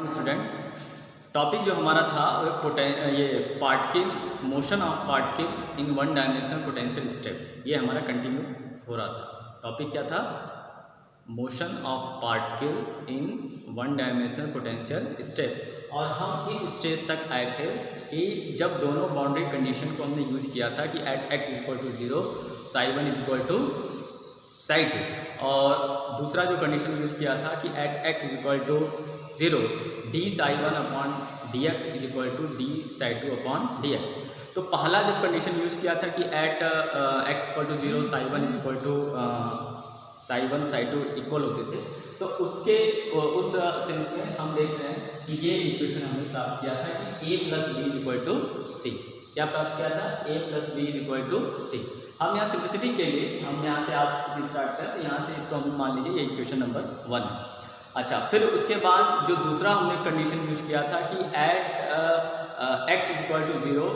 Student, topic जो हमारा था ये particle, motion of particle in one dimensional potential step, ये हमारा कंटिन्यू हो रहा था। टॉपिक क्या था? Motion of particle in one dimensional potential step. और हम इस स्टेज तक आए थे कि जब दोनों बाउंड्री कंडीशन को हमने यूज़ किया था कि at x equal to 0 psi 1 equal to psi 2, और दूसरा जो कंडीशन यूज़ किया था कि at x equal to 0 D psi 1 upon D X is equal to D psi 2 upon D X. तो पहला जब कंडीशन यूज़ किया था कि at x equal to 0 psi 1 is equal to psi 1 psi 2 equal होते थे, तो उस सेंस में हम देख रहे हैं कि ये इक्वेशन हमने प्राप्त किया था कि a plus B is equal to C. क्या प्राप्त किया था? a plus B is equal to C. हम यहाँ सिंप्लिसिटी के लिए हम यहाँ से आज स्टार्ट करें, तो यहाँ से इसको हम मान लीजिए ये इक्वेशन नंबर 1 है। अच्छा, फिर उसके बाद जो दूसरा हमने कंडीशन यूज किया था कि at x is equal to 0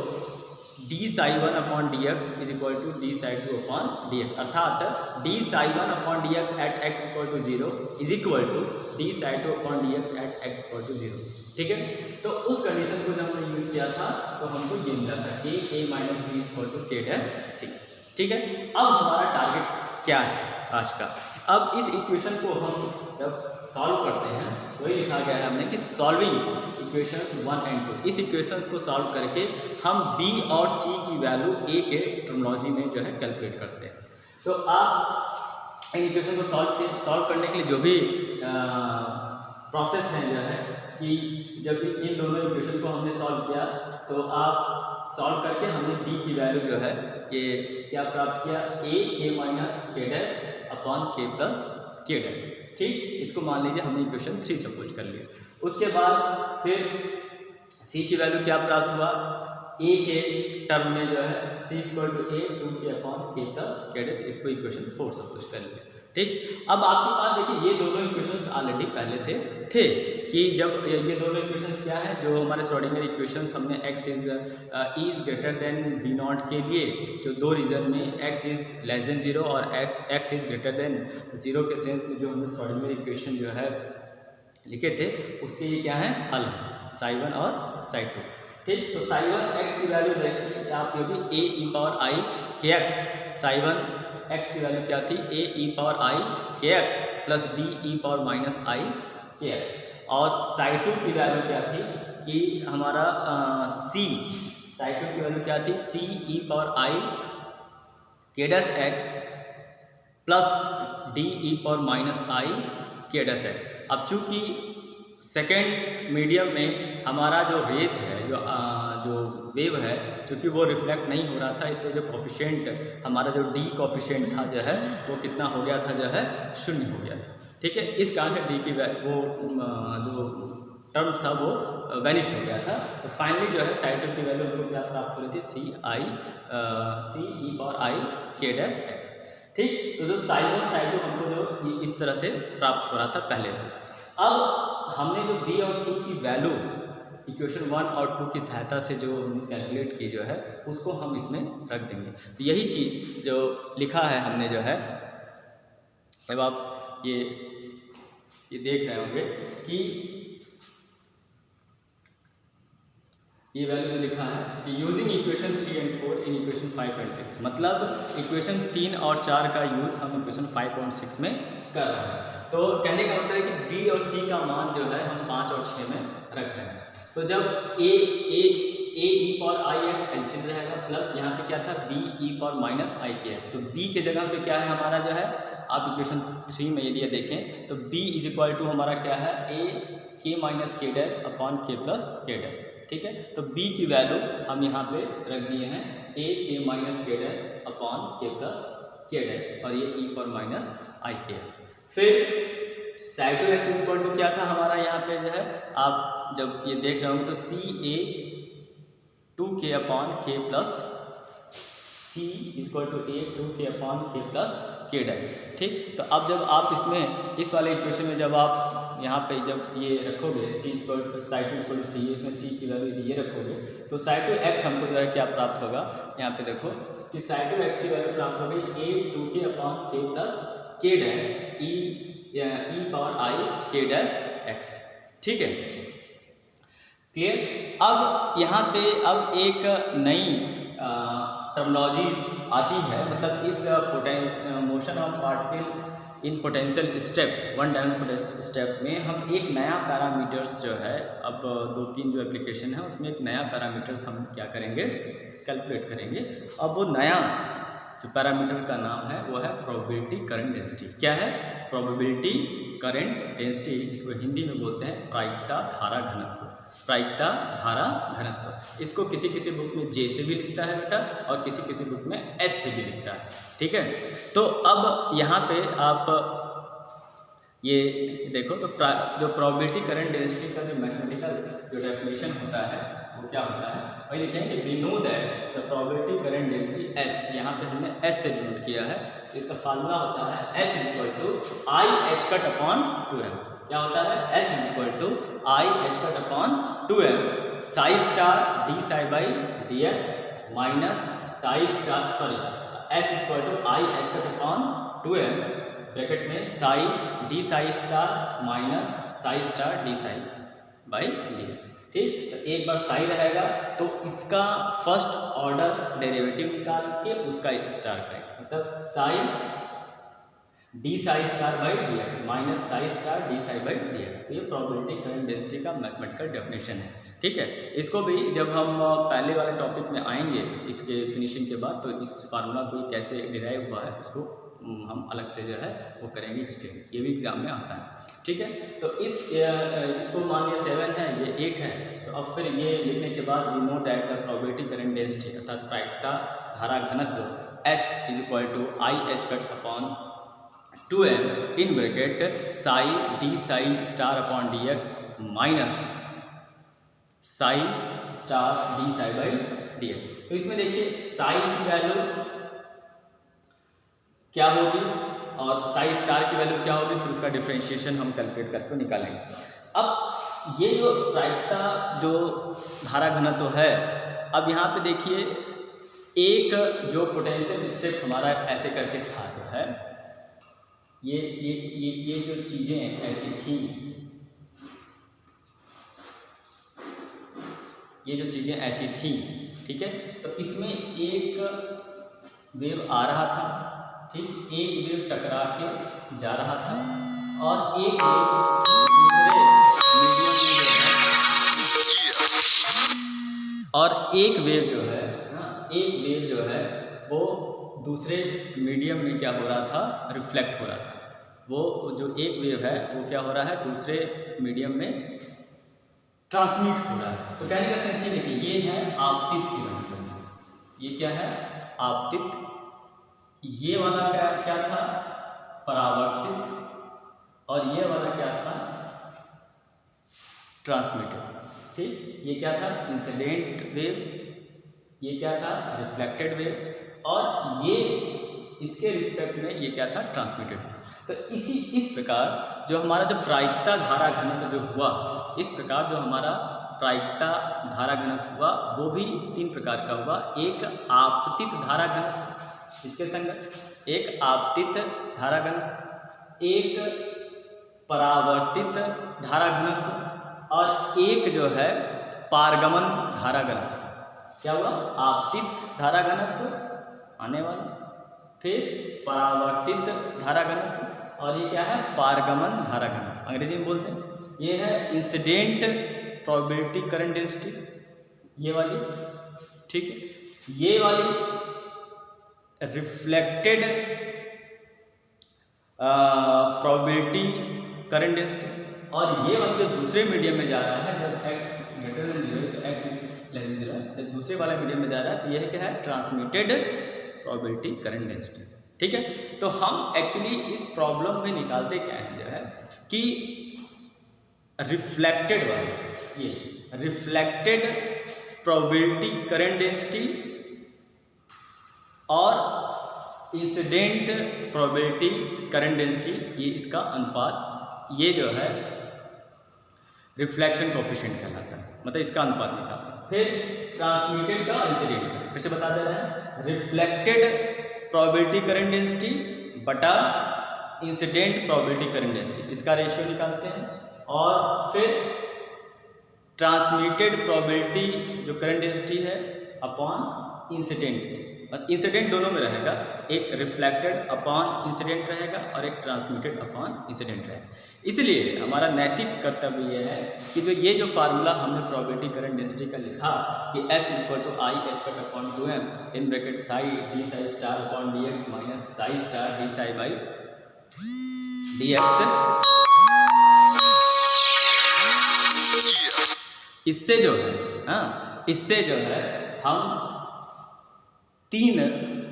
D psi 1 upon D X is equal to D psi 2 upon D X, अर्थात D psi 1 upon D X at x equal to 0 is equal to D psi 2 upon D X at x equal to 0। ठीक है, तो उस condition को जब हमने use किया था तो हमको ये मिला था कि a minus B equal to k dash C. ठीक है, अब हमारा टारगेट क्या है आज का? अब इस इक्वेशन को हम जब सॉल्व करते हैं, वही लिखा गया है हमने कि सॉल्विंग इक्वेशंस 1 एंड 2। इस इक्वेशंस को सॉल्व करके हम b और c की वैल्यू a के टर्मिनोलॉजी में जो है कैलकुलेट करते हैं। तो आप इन इक्वेशन को सॉल्व करने के लिए जो भी प्रोसेस है जो है कि जब इन दोनों इक्वेशन को हमने सॉल्व किया तो आप सॉल्व करके हमने b की वैल्यू जो है ये क्या प्राप्त किया, a k minus k dash upon k plus k dash. ठीक, इसको मान लीजिए हमने इक्वेशन 3 सपोज कर लिया। उसके बाद फिर c की वैल्यू क्या प्राप्त हुआ, a के टर्म में जो है c equal to a 2k upon k plus k dash, इसको इक्वेशन 4 सपोज कर लिया। ठीक, अब आपके पास देखिए ये दोनों इक्वेशंस ऑलरेडी पहले से थे कि जब ये दोनों इक्वेशंस क्या है, जो हमारे श्रोडिंगर इक्वेशंस हमने x is greater than v not के लिए जो दो रीजन में x इज लेस देन 0 और x इज ग्रेटर देन 0 के सेंस में जो हमने श्रोडिंगर इक्वेशन जो है लिखे थे, उसके ये क्या है, हल है साई 1 और साई 2। ठीक, तो साई 1 x की वैल्यू देखिए आप ये भी a e power i k x, Sai 1 x की वैल्यू क्या थी, a e power i k x plus b e power minus i k x, और साई 2 की वैल्यू क्या थी कि हमारा c, साई 2 की वैल्यू क्या थी, c e power i k dash x plus d e power minus i k dash x। अब चूंकि सेकेंड मीडियम में हमारा जो रेज है, जो वेव है, चूँकि वो रिफ्लेक्ट नहीं हो रहा था, इसलिए जो कोफिशिएंट हमारा जो डी कोफिशिएंट था जो है वो कितना हो गया था, जो है 0 हो गया था। ठीक है, इस कारण से डी की वो जो टर्म था वो वैनिश हो गया था। तो फाइनली जो है साई 2 की वैल्यू हमको क्या प्राप्त हो रही थी, c e power i k dash x। ठीक, तो जो साई 1 साई 2 हमको जो इस तरह से प्राप्त हो रहा था पहले से। अब हमने जो b और c की वैल्यू इक्वेशन 1 और 2 की सहायता से जो कैलकुलेट की जो है उसको हम इसमें रख देंगे। तो यही चीज़ जो लिखा है हमने जो है, अब आप ये देख रहे होंगे कि ये वैल्यू जो लिखा है कि using equation 3 and 4 in equation 5 and 6, मतलब इक्वेशन 3 और 4 का यूज़ हम इक्वेशन 5 और 6 में कर रहे हैं। तो कहने का मतलब है कि d और c का मान जो है हम 5 और 6 में रख रहे हैं। तो जब a e power i x existent रहेगा, प्लस यहाँ पे क्या था b e power minus i k x, तो b के जगह पे क्या है हमारा जो है, आप इक्वेशन 3 में यदि देखें तो b इज इक्वल टू हमारा क्या है, a k minus k dash upon k plus k dash. ठीक है, तो b की वैल्यू हम यहाँ पे रख दिए हैं a k minus k dash upon k plus k dash, और ये e power minus i k x। फिर साई 2 x इक्वल टू क्या था हमारा, यहाँ पे जो है आप जब ये देख रहे होंगे तो c a 2k upon k plus c equal to a 2k upon k plus k dash. ठीक, तो अब जब आप इसमें इस वाले इक्वेशन में जब आप यहाँ पे जब ये रखोगे c equal to psi 2 equal to c, इसमें c की वैल्यू ये रखोगे तो साई 2 x हमको जो है क्या प्राप्त होगा, यहाँ पे देखो कि साई 2 x की वैल्यू प्राप्त होगी a 2k upon k plus k dash e power i k dash x। ठीक है, क्लियर। अब यहाँ पे अब एक नई टर्मिनोलॉजीज आती है, मतलब इस motion of particle in potential step, one dimensional step में हम एक नया पैरामीटर्स जो है, अब 2-3 जो एप्लीकेशन है उसमें एक नया पैरामीटर्स हम क्या करेंगे, कैलकुलेट करेंगे। अब वो नया जो पैरामीटर का नाम है वो है प्रोबेबिलिटी करंट डेंसिटी। क्या है? प्रोबेबिलिटी करंट डेंसिटी, जिसको हिंदी में बोलते हैं प्रायिकता धारा घनत्व। प्रायिकता धारा घनत्व, इसको किसी किसी बुक में जे से भी लिखता है बेटा, और किसी किसी बुक में एस से भी लिखता है, ठीक है। तो अब यहाँ पे आप ये देखो, तो जो प्रोबेबिलिटी करंट डेंसिटी का जो मैथमेटिकल जो डेफिनेशन होता है वो क्या होता है, वही लिखेंगे we know that the probability current density S, यहाँ पे हमने एस से डिनोट किया है। इसका फार्मूला होता है S equal to I H cut upon 2m। क्या होता है? S equal to I H cut upon 2m psi star D psi by D X minus psi star, sorry S equal to I H cut upon 2m bracket में psi D psi star minus psi star D psi by D X. ठीक, तो एक बार साई रहेगा तो इसका first order derivative निकाल के उसका स्टार करें, मतलब Sai D psi star by D X minus psi star D psi by D X. तो ये प्रोबेबिलिटी करंट डेंसिटी का मैथमेटिकल डेफिनेशन है, ठीक है। इसको भी जब हम पहले वाले टॉपिक में आएंगे इसके फिनिशिंग के बाद, तो इस फार्मूला को कैसे डिराइव हुआ है उसको हम अलग से जो है वो करेंगे एक्सप्लेन, ये भी एग्जाम में आता है, ठीक है। तो इसको मान लिया 7 है, ये 8 है, तो अब फिर ये लिखने के बाद we know that the probability current density अर्थात प्रायिकता धारा घनत्व S is equal to I H cut upon 2m in bracket psi D psi star upon D X minus psi star D psi by D X. तो इसमें देखिए साई की value क्या होगी और साई स्टार की वैल्यू क्या होगी, फिर उसका डिफरेंशिएशन हम कैलकुलेट करके निकालेंगे। अब ये जो प्रायिकता जो धारा घनत्व है, अब यहाँ पे देखिए एक जो पोटेंशियल स्टेप हमारा ऐसे करके था जो है, ये जो चीज़ें ऐसी थी, ये जो चीज़ें ऐसी थी, ठीक है। तो इसमें एक वेव आ रहा था, ठीक, एक वेव टकरा के जा रहा था और एक वेव दूसरे मीडियम में जो है, और एक वेव जो है एक वेव जो है वो दूसरे मीडियम में क्या हो रहा था, रिफ्लेक्ट हो रहा था। वो जो एक वेव है वो क्या हो रहा है, दूसरे मीडियम में ट्रांसमिट हो रहा है। तो कहने का सेंस ये देखिए, ये है आपतित किरण, ये क्या है, आपतित। ये वाला क्या था, परावर्तित, और ये वाला क्या था, ट्रांसमिटेड, ठीक। ये क्या था, इंसिडेंट वेव, ये क्या था, रिफ्लेक्टेड वेव, और ये इसके रिस्पेक्ट में ये क्या था, ट्रांसमिटेड। तो इस प्रकार जो हमारा जो प्रायिकता धारा घनत्व जो हुआ, इस प्रकार जो हमारा प्रायिकता धारा घनत्व हुआ वो भी 3 प्रकार का हुआ। एक आपतित धारा घनत्व, इसके संगत एक आपतित धारा घनत्व, एक परावर्तित धारा घनत्व, और एक जो है पारगमन धारा घनत्व। क्या हुआ, आपतित धारा घनत्व आने वाला, फिर परावर्तित धारा घनत्व, और ये क्या है, पारगमन धारा घनत्व, अंग्रेजी में बोलते हैं। ये है इंसिडेंट प्रोबेबिलिटी करंट डेंसिटी, ये वाली, ठीक है। ये वाली रिफ्लेक्टेड प्रोबेबिलिटी करंट डेंसिटी, और ये वाला जो दूसरे मीडियम में जा रहा है, जब x ग्रेटर देन 0 तो x लेस देन 0, जब दूसरे वाला मीडियम में जा रहा है तो यह क्या है, ट्रांसमिटेड प्रोबेबिलिटी करंट डेंसिटी, ठीक है। तो हम एक्चुअली इस प्रॉब्लम में निकालते क्या है जो है कि रिफ्लेक्टेड वाला, ये रिफ्लेक्टेड प्रोबेबिलिटी करंट डेंसिटी और इंसिडेंट प्रोबेबिलिटी करंट डेंसिटी, ये इसका अनुपात, ये जो है रिफ्लेक्शन कोएफिशिएंट कहलाता है, मतलब इसका अनुपात निकालना। फिर ट्रांसमिटेड का इंसिडेंट, फिर से बता दे रहे हैं, रिफ्लेक्टेड प्रोबेबिलिटी करंट डेंसिटी बटा इंसिडेंट प्रोबेबिलिटी करंट डेंसिटी, इसका रेशियो निकालते हैं। और फिर ट्रांसमिटेड प्रोबेबिलिटी जो करंट डेंसिटी है अपॉन इंसिडेंट, और इंसिडेंट दोनों में रहेगा, एक रिफ्लेक्टेड अपॉन इंसिडेंट रहेगा और एक ट्रांसमिटेड अपॉन इंसिडेंट रहेगा। इसलिए हमारा नैतिक कर्तव्य यह है कि ये जो फार्मूला हमने प्रोबेबिलिटी करंट डेंसिटी का लिखा कि S = I h upon 2m in bracket psi D psi star upon D X minus psi star D psi by D x, इससे जो है इससे जो है हम 3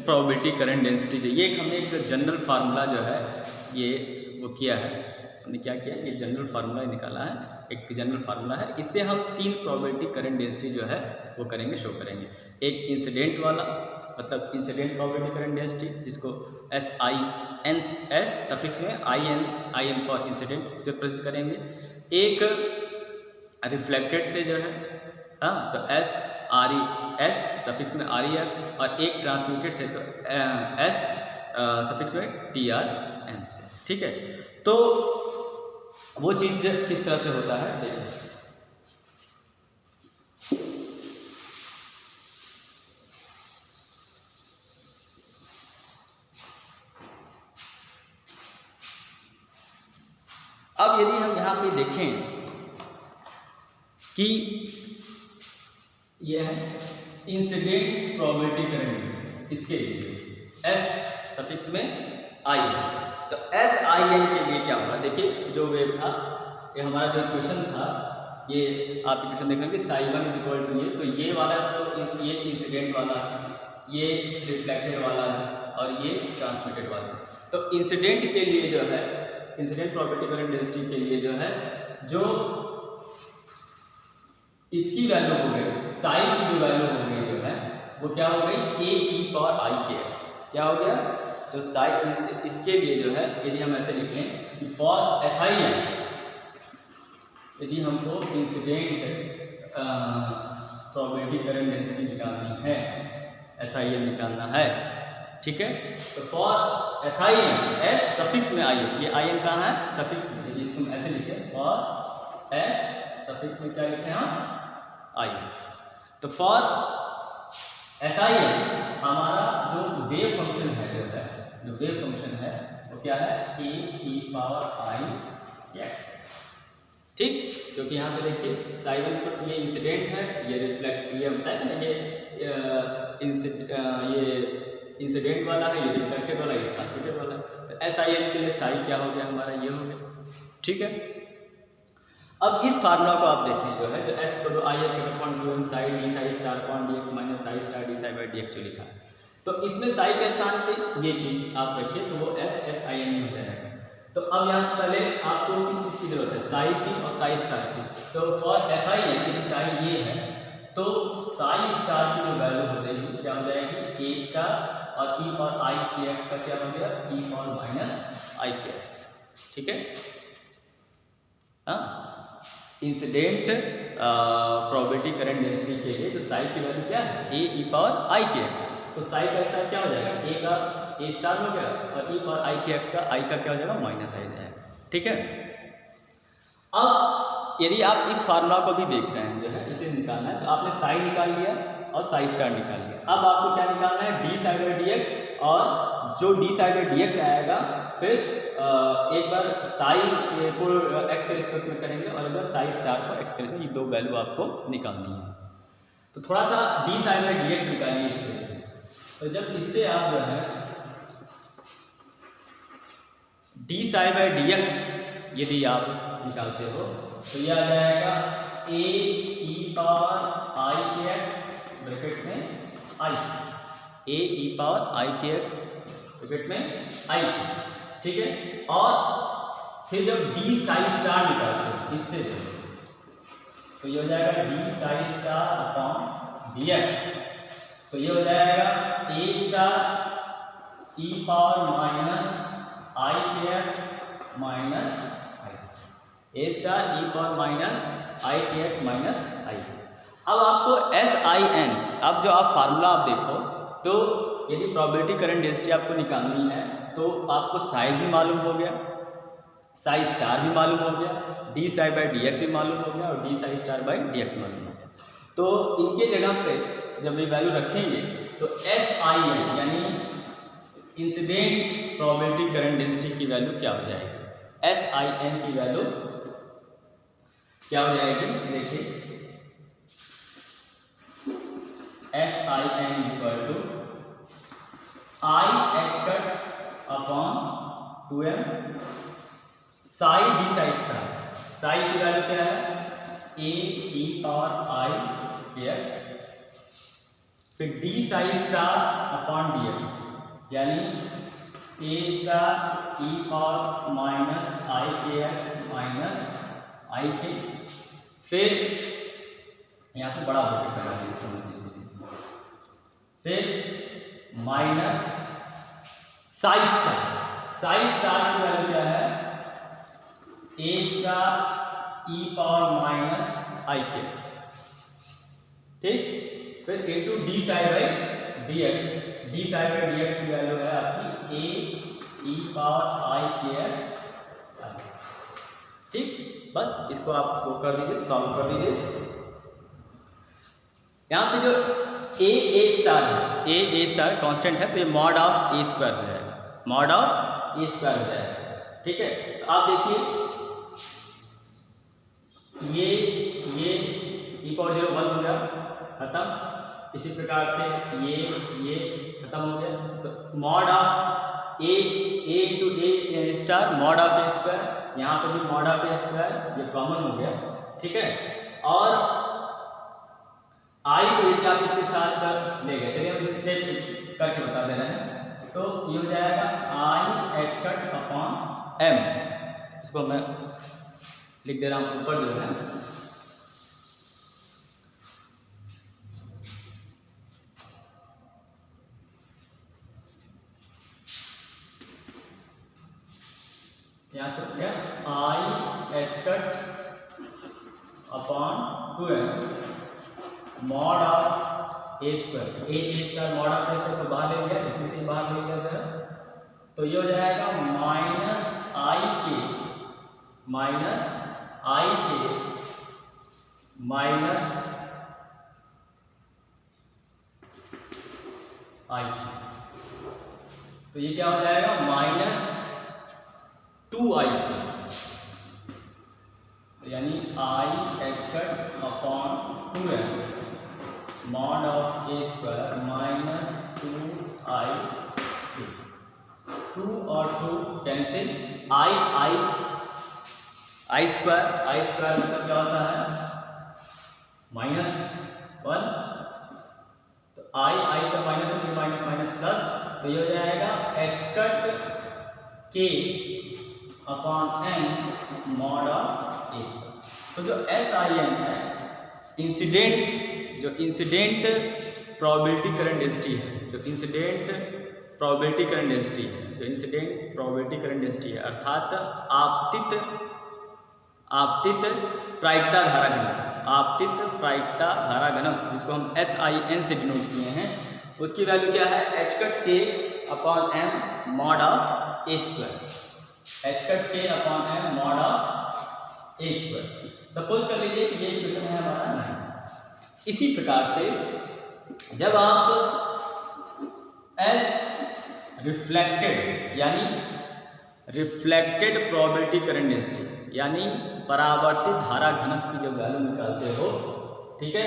प्रोबेबिलिटी करंट डेंसिटी जो ये हमने एक जनरल फार्मूला जो है ये वो किया है, हमने क्या किया, ये जनरल फार्मूला निकाला है, एक जनरल फार्मूला है। इससे हम 3 प्रोबेबिलिटी करंट डेंसिटी जो है वो करेंगे, शो करेंगे। एक इंसिडेंट वाला, मतलब इंसिडेंट प्रोबेबिलिटी करंट डेंसिटी जिसको SIN सफिक्स में IN फॉर इंसिडेंट से प्रेजेंट करेंगे। एक रिफ्लेक्टेड से जो है तो S सफिक्स में REF, और एक ट्रांसमिटेड से तो S सफिक्स में TRN से। ठीक है, तो वो चीज़ किस तरह से होता है देखिए। अब यदि हम यहाँ पे देखें कि यह है इंसिडेंट प्रोबेबिलिटी करंट डेंसिटी, इसके लिए S सफिक्स में I है, तो SIN के लिए क्या होगा, देखिए जो वेव था ये हमारा जो इक्वेशन था, ये आप इक्वेशन देख रहे हैं साई 1 = ये, तो ये वाला तो ये इंसिडेंट वाला है, ये रिफ्लेक्टेड वाला है और ये ट्रांसमिटेड वाला है। तो इंसिडेंट के लिए जो है, इंसिडेंट प्रोबेबिलिटी करंट डेंसिटी के लिए जो है, जो इसकी वैल्यू हो गई, साई की जो वैल्यू हो गई जो है वो क्या हो गई, AE⁻IKx, क्या हो गया, तो साई इसके लिए जो है यदि हम ऐसे लिखें कि फॉर SIN, यदि हमको इंसिडेंट प्रोबेबिलिटी करंट डेंसिटी निकालनी है, SIN निकालना है, ठीक है, तो फॉर SIN S सफिक्स में आई, ये IN कहाँ है, सफिक्स में, यदि तुम ऐसे लिखे फॉर S सफिक्स में क्या लिखे हम I, तो फॉर SIN हमारा जो वेव फंक्शन है जो वेव फंक्शन है वो क्या है, AE⁻IX, ठीक, क्योंकि यहाँ पे देखिए साई 1 पर ये इंसिडेंट है, ये रिफ्लेक्ट, ये बताया था ना, ये इंसिडेंट वाला है, ये रिफ्लेक्टेड वाला, ये ट्रांसमिटेड वाला है। तो SIN के लिए साई क्या हो गया हमारा, ये हो गया, ठीक है। अब इस फार्मूला को आप देखें जो है, जो S = I h upon 2m psi D psi star upon D X minus psi star D psi by D x जो लिखा है, तो इसमें साई के स्थान पे ये चीज़ आप रखिए तो वो SSIN हो जाएगा। तो अब यहाँ से पहले आपको किस चीज़ की जरूरत है, साई की और साई स्टार की। तो फॉर SIN यदि साई ये है तो साई स्टार की जो वैल्यू हो जाएगी क्या हो जाएगी, A स्टार, और E⁻IKx का क्या हो गया, E⁻IKx, ठीक है। हाँ, इंसिडेंट प्रोबेबिलिटी करंट डेंसिटी के लिए तो साई की वैल्यू क्या है, AE⁻IKx, तो साई का स्टार क्या हो जाएगा, A का A स्टार हो गया, और E⁻IKx का I का क्या हो जाएगा, माइनस I जाएगा, ठीक है। अब यदि आप इस फार्मूला को भी देख रहे हैं जो है, इसे निकालना है, तो आपने साई निकाल लिया और साई स्टार निकाल लिया। अब आपको क्या निकालना है, D psi by D x, और जो D psi by D x आएगा फिर एक बार साई को एक्स के रिस्पेक्ट में करेंगे और एक बार साई स्टार को एक्स के रिस्पेक्ट में, ये दो वैल्यू आपको निकालनी है। तो थोड़ा सा D psi by D x निकालिए इससे, तो जब इससे आप जो है D psi by D x यदि आप निकालते हो तो यह आ जाएगा AE⁻IKx ब्रैकेट में I, AE⁻IKx ब्रैकेट में I, ठीक है। और फिर जब डी साई स्टार निकालते हैं इससे तो ये हो जाएगा D psi star upon D X, तो ये हो जाएगा A star E⁻IKx minus A star E⁻IKx minus I। अब आपको SIN, अब जो आप फार्मूला आप देखो तो यदि प्रोबेबिलिटी करंट डेंसिटी आपको निकालनी है तो आपको साई भी मालूम हो गया, साई स्टार भी मालूम हो गया, D psi by D x भी मालूम हो गया और D psi star by D x मालूम हो गया। तो इनके जगह पे जब ये वैल्यू रखेंगे तो एस आई एन यानी इंसिडेंट प्रोबेबिलिटी करंट डेंसिटी की वैल्यू क्या हो जाएगी, एस आई एन की वैल्यू क्या हो जाएगी, देखिए S I N equal to I H cut upon 2m psi D psi star, psi की वैल्यू क्या है A E power I X, फिर D psi star upon D X यानी A star E power minus I के X minus I के, फिर यहाँ पे बड़ा ब्रैकेट लगा दीजिए, फिर minus psi star, Sai star की वैल्यू क्या है ए star E power minus I के एक्स, ठीक, फिर into D psi by D x, D psi by D x की वैल्यू है आपकी ए ई पावर आई के एक्स, ठीक। बस इसको आप वो कर दीजिए, सॉल्व कर दीजिए। यहाँ पे जो ए स्टार है, ए स्टार कांस्टेंट है तो ये मॉड ऑफ ए स्क्वायर हो जाएगा, मॉड ऑफ ए स्क्वायर हो जाएगा, ठीक है। तो आप देखिए ये e पावर 0 1 हो गया खत्म, इसी प्रकार से ये खत्म हो गया। तो mod of A to A star mod of A square, यहाँ पे भी मॉड ऑफ ए स्क्वायर, ये कॉमन हो गया, ठीक है। और आई को यदि आप इसके साथ कर ले गए, चलिए हम स्टेप करके बता दे रहे हैं, तो ये हो जाएगा I H cut upon M, इसको मैं लिख दे रहा हूँ ऊपर जो है, यहाँ से क्या आई H cut upon 2m mod of A square, A square mod of A square को बाहर ले लिया, इसी से बाहर ले लिया जाए तो ये हो जाएगा माइनस आई के माइनस आई, तो ये क्या हो जाएगा माइनस 2i, यानी आई H cut upon 2m mod of A square minus 2i, 2 और 2 कैंसिल, आई स्क्वायर मतलब क्या होता है -1, तो आई से माइनस माइनस प्लस, तो ये हो जाएगा एच कट के upon N mod of A square. तो जो एस आई एन है इंसिडेंट प्रोबेबिलिटी करंट डेंसिटी है, जो इंसिडेंट प्रोबेबिलिटी करंट डेंसिटी है, अर्थात आपतित प्रायिकता धारा घनत्व, जिसको हम एस आई एन से डिनोट किए हैं, उसकी वैल्यू क्या है एच कट के upon M mod of A square, H cut के upon M mod of A square. Suppose कर लीजिए कि ये इक्वेशन है हमारा 9। इसी प्रकार से जब आप एस रिफ्लेक्टेड यानी रिफ्लेक्टेड प्रोबेबिलिटी करंट डेंसिटी यानी परावर्तित धारा घनत्व की जब वैल्यू निकालते हो, ठीक है,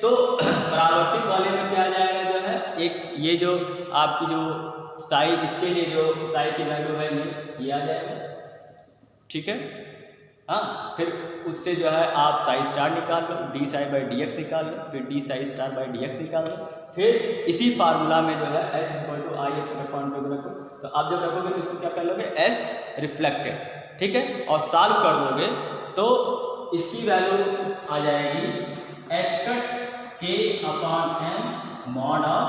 तो परावर्तित वाले में क्या आ जाएगा जो है एक ये जो आपकी जो साई, इसके लिए जो साई की वैल्यू है ये आ जाएगा, ठीक है। हाँ, फिर उससे जो है आप साई स्टार निकाल लो, D psi by D X निकाल लो, फिर D psi star by D X निकाल लो, फिर इसी फार्मूला में जो है S equal to I S point पे रखो, तो आप जब रखोगे तो इसको क्या कर लोगे एस रिफ्लेक्टेड, ठीक है, और सॉल्व कर दोगे तो इसकी वैल्यू आ जाएगी एच कट के upon M mod of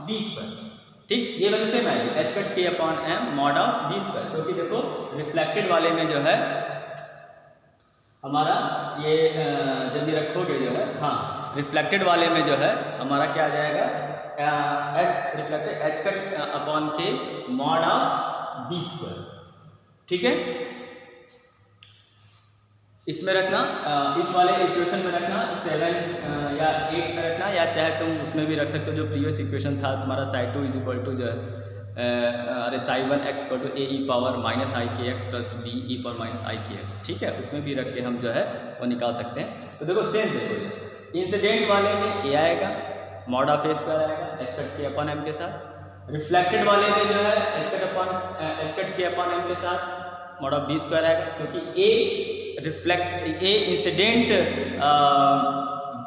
B square, ठीक, ये वैल्यू सेम आएगी एच कट के upon M mod of B square, क्योंकि देखो रिफ्लेक्टेड वाले में जो है हमारा ये जल्दी रखोगे जो है, हाँ, रिफ्लेक्टेड वाले में जो है हमारा क्या आ जाएगा S reflected H cut upon के मॉड ऑफ बी स्क्वायर, ठीक है। इसमें रखना, इस वाले इक्वेशन में रखना 7 या 8 में रखना, या चाहे तुम उसमें भी रख सकते हो जो प्रीवियस इक्वेशन था तुम्हारा साई 2 इज इक्वल टू जो है psi 1 X equal to A E power minus I के X plus B E power minus I के एक्स, ठीक है, उसमें भी रख के हम जो है वो निकाल सकते हैं। तो देखो सेम देखो, इंसिडेंट वाले में ए आएगा, मॉड ऑफ ए स्क्वायर आएगा एच कट के अपॉन एम के साथ, रिफ्लेक्टेड वाले में जो है एच कट के अपॉन एम के साथ मॉड ऑफ बी स्क्वायर आएगा, क्योंकि ए इंसिडेंट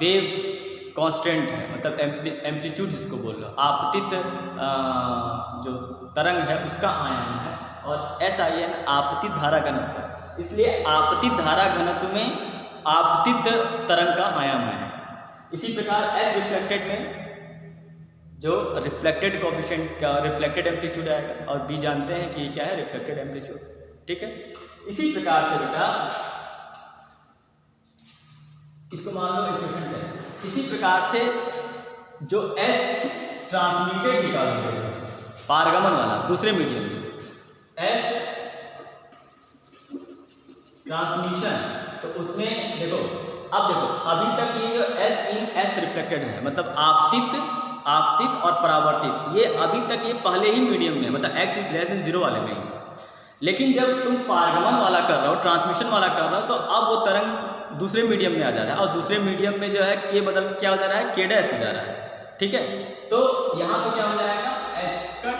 वेव कांस्टेंट है, मतलब एम्पलीट्यूड जिसको बोल लो, आपतित जो तरंग है उसका आयाम है, और एस आई एन आपतित धारा घनत्व है, इसलिए आपतित धारा घनत्व में आपतित तरंग का आयाम है। इसी प्रकार एस रिफ्लेक्टेड में जो रिफ्लेक्टेड कोफिशिएंट का रिफ्लेक्टेड एम्पलीट्यूड आएगा, और बी जानते हैं कि ये क्या है, रिफ्लेक्टेड एम्पलीट्यूड, ठीक है। इसी प्रकार से बेटा इसको मान लो इक्वेशन क्या है, इसी प्रकार से जो एस ट्रांसमिटेड निकालोगे पारगमन वाला दूसरे मीडियम में, एस ट्रांसमिशन, तो उसमें देखो, अब देखो अभी तक ये जो एस इन एस रिफ्लेक्टेड है, मतलब आपतित और परावर्तित, ये अभी तक ये पहले ही मीडियम में, मतलब एक्स इज लेस देन 0 वाले में ही। लेकिन जब तुम पारगमन वाला कर रहे हो, ट्रांसमिशन वाला कर रहे हो, तो अब वो तरंग दूसरे मीडियम में आ जा रहा है, और दूसरे मीडियम में जो है के बदल के क्या हो जा रहा है, के डैश हो जा रहा है, ठीक है। तो यहाँ पे क्या हो जाएगा, एच कट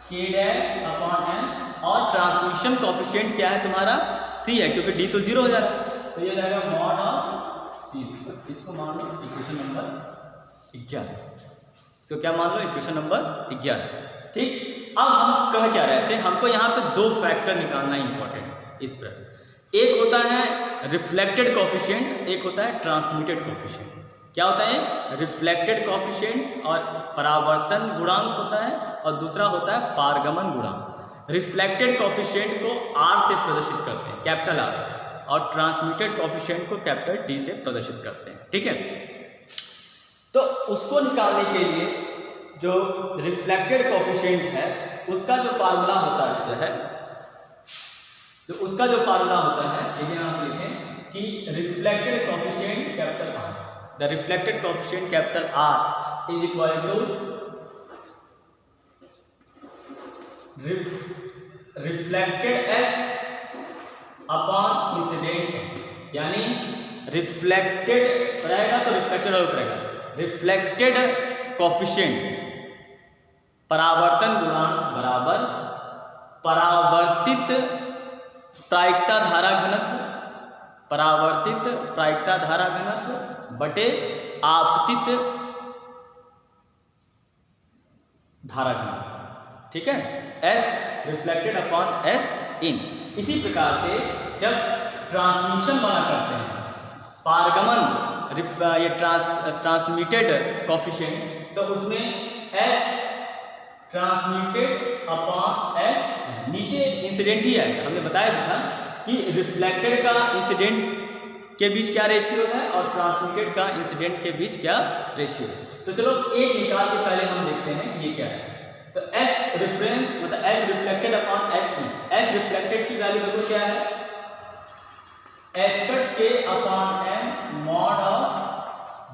के डैश अपॉन एम, और ट्रांसमिशन कोफिशिएंट क्या है तुम्हारा, सी है, क्योंकि डी तो 0 हो जा रहा है, तो ये हो जाएगा मॉड ऑफ सी स्क्वायर। इसको मान लो इक्वेशन नंबर 11, इसको क्या मान लो, इक्वेशन नंबर 11, ठीक। अब हम कह क्या रहे थे, हमको यहाँ पे 2 फैक्टर निकालना इंपॉर्टेंट इस पर, एक होता है रिफ्लेक्टेड कोफिशिएंट, एक होता है ट्रांसमिटेड कोफिशिएंट। क्या होता है, रिफ्लेक्टेड कोफिशिएंट और परावर्तन गुणांक होता है, और दूसरा होता है पारगमन गुणांक। रिफ्लेक्टेड कोफिशिएंट को आर से प्रदर्शित करते हैं, कैपिटल आर से, और ट्रांसमिटेड कोफिशिएंट को कैपिटल टी से प्रदर्शित करते हैं, ठीक है। तो उसको निकालने के लिए जो रिफ्लेक्टेड कोफिशिएंट है उसका जो फार्मूला होता है, तो उसका जो फार्मूला होता है, यदि आप लिखें कि reflected coefficient capital R, the reflected coefficient capital R is equal to reflected S upon incident S, यानी रिफ्लेक्टेड रहेगा तो रिफ्लेक्टेड और रहेगा, रिफ्लेक्टेड कोफिशिएंट परावर्तन गुणांक बराबर परावर्तित प्रायिकता धारा घनत्व, परावर्तित प्रायिकता धारा घनत्व बटे आपतित धारा घनत्व, ठीक है, एस रिफ्लेक्टेड अपॉन एस इन। इसी प्रकार से जब ट्रांसमिशन वाला करते हैं, पारगमन ये ट्रांसमिटेड कोफिशिएंट, तो उसमें एस ट्रांसमिटेड अपॉन एस, नीचे इंसिडेंट ही है, हमने बताया था कि रिफ्लेक्टेड का इंसिडेंट के बीच क्या रेशियो है और ट्रांसमिटेड का इंसिडेंट के बीच क्या रेशियो है। तो चलो एक निकाल के पहले हम देखते हैं ये क्या है। तो एस रिफरेंस मतलब S reflected upon S in, S reflected की वैल्यू देखो क्या है, एच कट के upon M mod of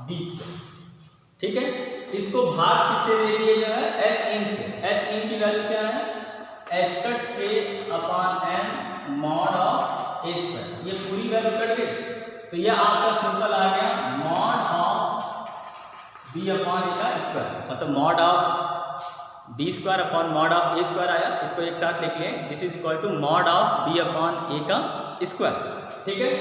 B square, ठीक है। इसको भाग किससे दे दिए जो है, एस इन से, एस इन की वैल्यू क्या है, एच कट के upon M mod of A square, ये पूरी वैल्यू कट गई, तो ये आपका सिंपल आ गया mod of B upon A का स्क्वायर, मतलब mod of B square upon mod of A square आया। इसको एक साथ लिख लें, this is equal to mod of B upon A का स्क्वायर, ठीक है।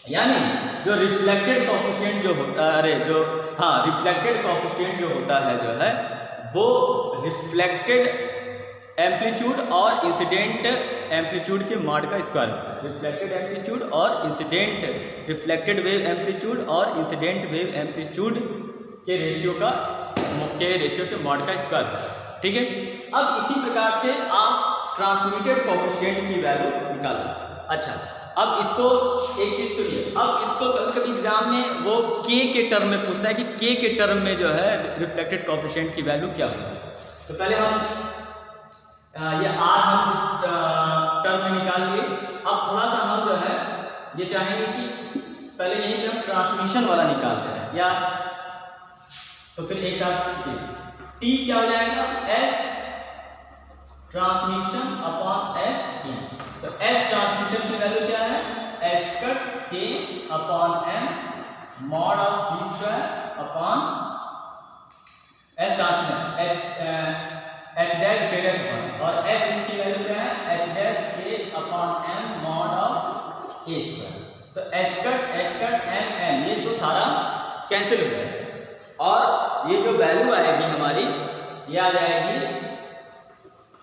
यानी जो रिफ्लेक्टेड कोफिशिएंट जो होता है, रिफ्लेक्टेड कोफिशिएंट जो होता है जो है वो रिफ्लेक्टेड एम्पलीट्यूड और इंसिडेंट एम्पलीट्यूड के मॉड का स्क्वायर होता है। रिफ्लेक्टेड एम्पलीट्यूड और इंसिडेंट, रिफ्लेक्टेड वेव एम्पलीट्यूड और इंसिडेंट वेव एम्पलीट्यूड के रेशियो के मॉड का स्क्वायर होता है, ठीक है। अब इसी प्रकार से आप ट्रांसमिटेड कोफिशिएंट की वैल्यू निकालो। अच्छा, अब इसको एक चीज सुनिए, अब इसको कभी कभी एग्जाम में वो के टर्म में पूछता है कि के टर्म में जो है रिफ्लेक्टेड कोफिशिएंट की वैल्यू क्या होगी। तो पहले हम ये आर हम इस टर्म में निकाल लिए। अब थोड़ा सा हम जो है ये चाहेंगे कि पहले यही कि हम ट्रांसमिशन वाला निकालते हैं, या तो फिर एक साथ टी क्या हो जाएगा, S transmission upon S T. तो एस ट्रांसमिशन की वैल्यू क्या है, एच कट के upon M mod of C square upon S transmission H dash K dash upon, और एस की वैल्यू क्या है, H dash K upon M mod of A square. तो एच कट एम एम ये तो सारा cancel हो जाएगा, और ये जो वैल्यू आएगी हमारी ये आ जाएगी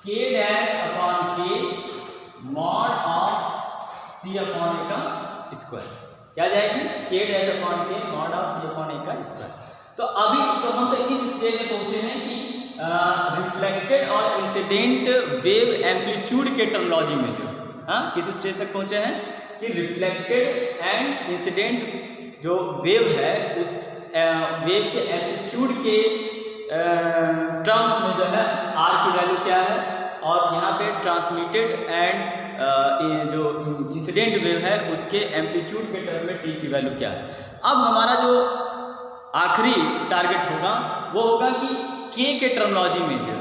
के डैश अपॉन के mod of C upon A का स्क्वायर। क्या जाएगी, के डैश अपॉन के mod of C upon A का स्क्वायर। तो अभी तो हम तो इस स्टेज में पहुंचे हैं कि रिफ्लेक्टेड और इंसिडेंट वेव एम्पलीट्यूड के टर्मिनोलॉजी में जो किस स्टेज तक पहुंचे हैं कि रिफ्लेक्टेड एंड इंसिडेंट जो वेव है उस वेव के एम्पलीट्यूड के टर्म्स में जो है आर की वैल्यू क्या है, और यहाँ पे ट्रांसमिटेड एंड जो इंसिडेंट वेव है उसके एम्पलीट्यूड के टर्म में टी की वैल्यू क्या है। अब हमारा जो आखिरी टारगेट होगा वो होगा कि के के टर्मिनोलॉजी में जो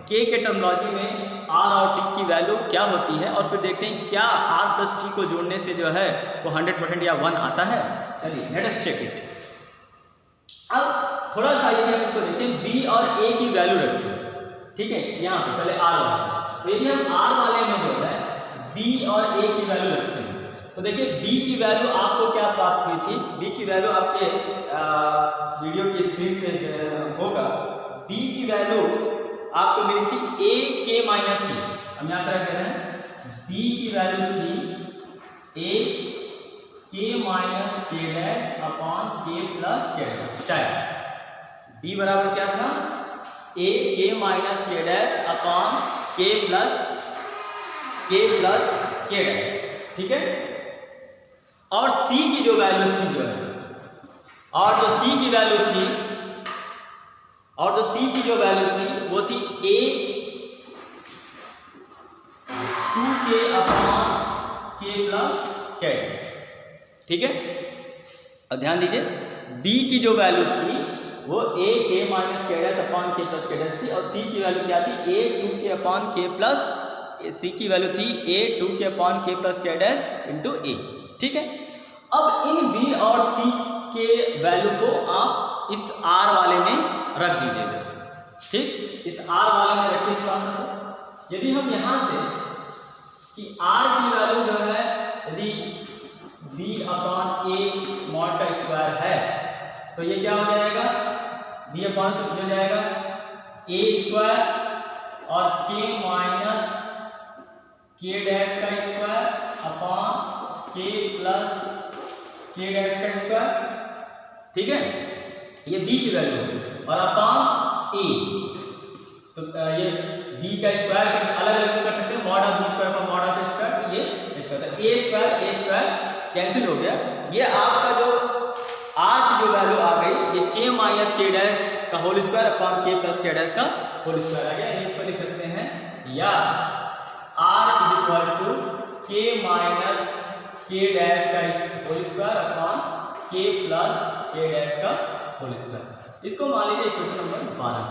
के के टर्मिनोलॉजी में आर और टी की वैल्यू क्या होती है, और फिर देखते हैं क्या आर प्लस टी को जोड़ने से जो है वो 100% या 1 आता है। चलिए लेट अस चेक इट। अब थोड़ा सा यदि हम इसको देखें, बी और ए की वैल्यू रखिए, ठीक है, यहाँ पे पहले आर वाले, तो यदि हम आर वाले में जो है बी और ए की वैल्यू रखते हैं तो देखिए बी की वैल्यू आपको क्या प्राप्त हुई थी, बी की वैल्यू आपके वीडियो की स्क्रीन पे होगा। बी की वैल्यू आपको मिली थी ए के माइनस सी, हम यहाँ पर रख दे रहे हैं, बी की वैल्यू थी ए के माइनस के डैश अपॉन के प्लस के डैश। चाहे बी बराबर क्या था, ए के माइनस के डैश अपॉन के प्लस के डैश, ठीक है। और सी की जो वैल्यू थी जो है, और जो सी की वैल्यू थी वो थी ए 2k अपॉन के प्लस के डैश, ठीक है। और ध्यान दीजिए बी की जो वैल्यू थी वो ए के माइनस के डैश अपॉन के प्लस के डैश थी, और सी की वैल्यू क्या थी, ए 2k अपॉन के प्लस, सी की वैल्यू थी ए 2k अपॉन के प्लस के डैश इंटू ए, ठीक है। अब इन बी और सी के वैल्यू को आप इस आर वाले में रख दीजिए, ठीक, इस आर वाले में रखिए थोड़ा सा। यदि हम यहाँ से कि आर की वैल्यू जो है यदि बी अपॉन ए मॉड का स्क्वायर है तो ये क्या हो जाएगा, बी अपॉन हो जाएगा ए स्क्वायर और के माइनस के डैश का स्क्वायर अपॉन के प्लस के डैश का स्क्वायर, ठीक है, ये बी की वैल्यू है, और अपॉन ए, तो ये बी का स्क्वायर अलग अलग कर सकते हैं, मॉड ऑफ बी स्क्वायर पर मॉड ऑफ ए स्क्वायर, ये स्क्वायर ए स्क्वायर कैंसिल हो गया। ये आपका जो आर की जो वैल्यू आ गई ये के माइनस के डैश का होल स्क्वायर अपॉन के प्लस के डैश का होल स्क्वायर आ गया। इस पर लिख सकते हैं या आर इज इक्वल टू के माइनस के डैश का होल स्क्वायर अपॉन के प्लस के डैश का होल स्क्वायर। इसको मान लीजिए इक्वेशन नंबर 12,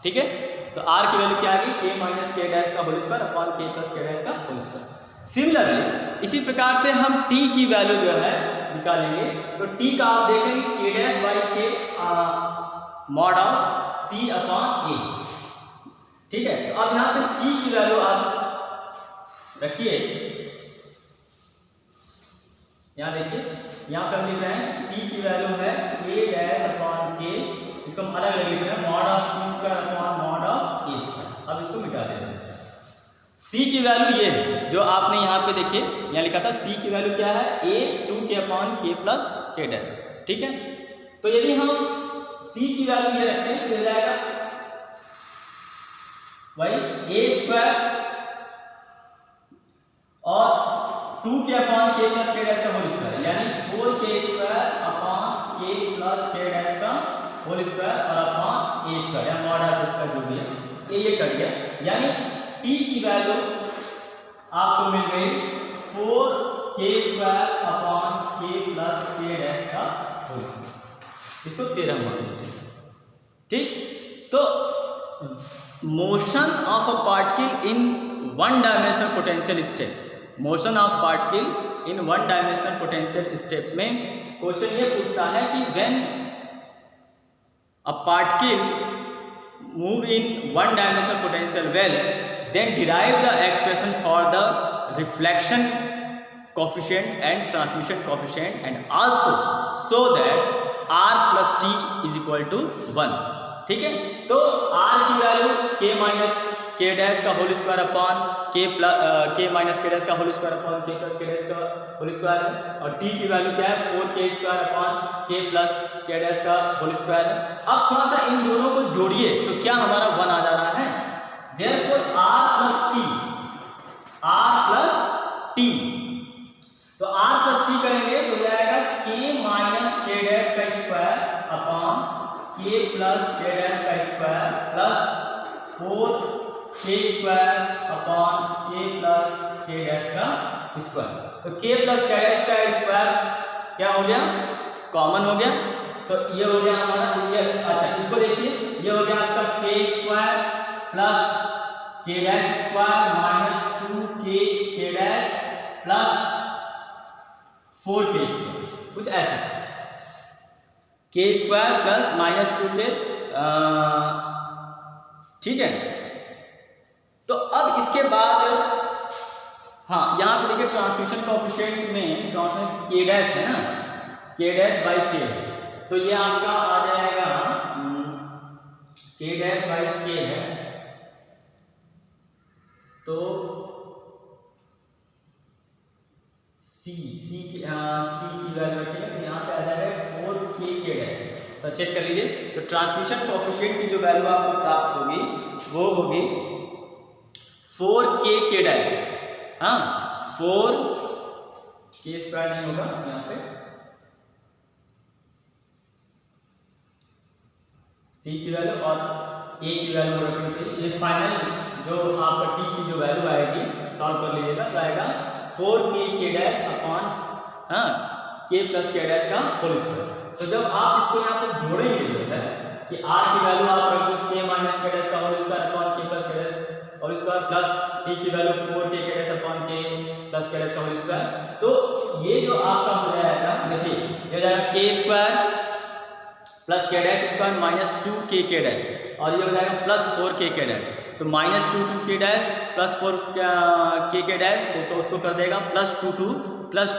ठीक है। तो आर की वैल्यू क्या आ गई, के माइनस के डैश का होल स्क्वायर अपॉन के प्लस के डैश का होल स्क्वायर। सिमिलरली इसी प्रकार से हम टी की वैल्यू जो है निकालेंगे, तो टी का आप देखेंगे के डैश बाई के मॉड ऑफ सी अपॉन ए, ठीक है। तो अब यहाँ पे सी की वैल्यू आप रखिए, यहाँ देखिए, यहाँ पे हम लिख रहे हैं टी की वैल्यू है के डैश अपॉन के, इसको हम अलग अलग लिख रहे हैं mod of C square upon mod of A square. अब इसको मिटा देते हैं। सी की वैल्यू ये है जो आपने यहाँ पे देखिए, यहाँ लिखा था सी की वैल्यू क्या है, ए 2k अपॉन के प्लस के डैश, ठीक है। तो यदि हम सी की वैल्यू ये रखते हैं तो मिल जाएगा भाई ए स्क्वायर और 2k अपॉन के प्लस के डैश का होल स्क्वायर, यानी 4k स्क्वायर अपॉन के प्लस के डैश का होल स्क्वायर और अपॉन ए स्क्वायर या मॉड ऑफ स्क्वायर जो भी है ये कट गया। यानी टी की वैल्यू आपको मिल गई 4 k square upon k plus k dash का होल स्क्वायर, इसको 13 मान लीजिए। ठीक, तो motion of a particle in one dimensional potential step, motion of particle in one dimensional potential step में क्वेश्चन ये पूछता है कि when a particle move in one dimensional potential well, then derive the expression for the reflection coefficient and transmission coefficient and also show that r plus t is equal to 1। ठीक है, तो r की value k minus k dash का whole square upon k minus k dash का whole square upon k plus k dash का whole square है, और t की वैल्यू क्या है 4k square upon k plus k dash का होल स्क्वायर है। अब थोड़ा सा इन दोनों को जोड़िए तो क्या हमारा 1 आ जा रहा है, देयरफॉर r प्लस t, तो r प्लस t करेंगे तो जाएगा k माइनस k डैश का square upon k plus k dash का square plus 4k square upon k plus k dash का स्क्वायर। तो k प्लस k डैश का square क्या हो गया, कॉमन हो गया, तो ये हो गया हमारा ये। अच्छा, इसको देखिए, ये हो गया आपका k square plus k dash square minus 2k k dash plus 4k square, कुछ ऐसा, k square plus minus 2k। ठीक है, तो अब इसके बाद हाँ यहाँ पे देखिए ट्रांसमिशन कोएफिशिएंट में k डैश है ना, k डैश बाई k, तो ये आपका आ जाएगा k डैश बाई k है, तो c की वैल्यू रखेंगे तो यहाँ पे आ जाएगा 4k k डैश। तो चेक कर लीजिए, तो ट्रांसमिशन कोएफिशिएंट की जो वैल्यू आपको प्राप्त होगी वो होगी 4k k डैश, हाँ 4k स्क्वायर नहीं होगा यहाँ पे, c की वैल्यू और a की वैल्यू रखेंगे, ये फाइनल जो आपका t की जो वैल्यू आएगी सॉल्व कर लीजिएगा, तो आएगा 4k k डैश अपॉन हाँ k प्लस k डैश का होल स्क्वायर। तो जब आप इसको यहाँ पे जोड़ेंगे जो है कि r की वैल्यू आप रख दो k माइनस k डैश का whole square upon k plus k dash whole square plus t की value 4k k dash upon k plus k dash का होल स्क्वायर, तो ये जो आपका हो जाएगा, देखिए ये हो जाएगा k square plus k dash square minus 2k k dash, और ये हो जाएगा प्लस 4k k डैश, तो minus 2k dash plus 4k k dash, तो उसको कर देगा प्लस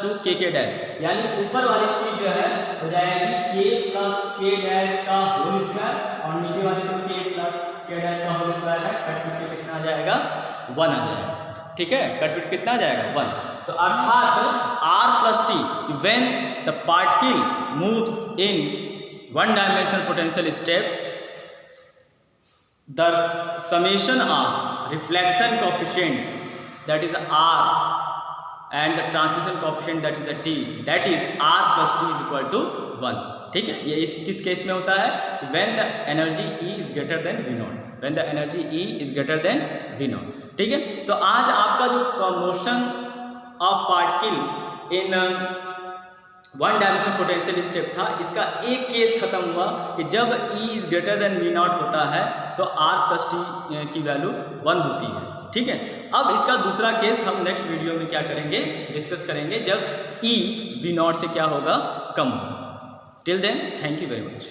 2k k डैश, यानी ऊपर वाली चीज जो है हो जाएगी k प्लस k डैश का होल स्क्वायर, और नीचे वाली तो k प्लस k डैश का होल स्क्वायर है, कट इसके कितना आ जाएगा 1 आ जाएगा। ठीक है, कट कितना आ जाएगा 1। तो अर्थात r plus t when the particle moves in one dimensional potential step, the summation of reflection coefficient that is r and the transmission coefficient that is the t, that is r plus t is equal to 1। ठीक है, ये किस case में होता है, when the energy E is greater than V0, when the energy E is greater than V0। ठीक है, तो आज आपका जो motion of particle in one dimensional potential step था, इसका एक केस खत्म हुआ कि जब E is greater than V0 होता है तो R प्लस टी की वैल्यू 1 होती है। ठीक है, अब इसका दूसरा केस हम नेक्स्ट वीडियो में क्या करेंगे, डिस्कस करेंगे, जब E V0 से क्या होगा, कम होगा। Till then thank you very much.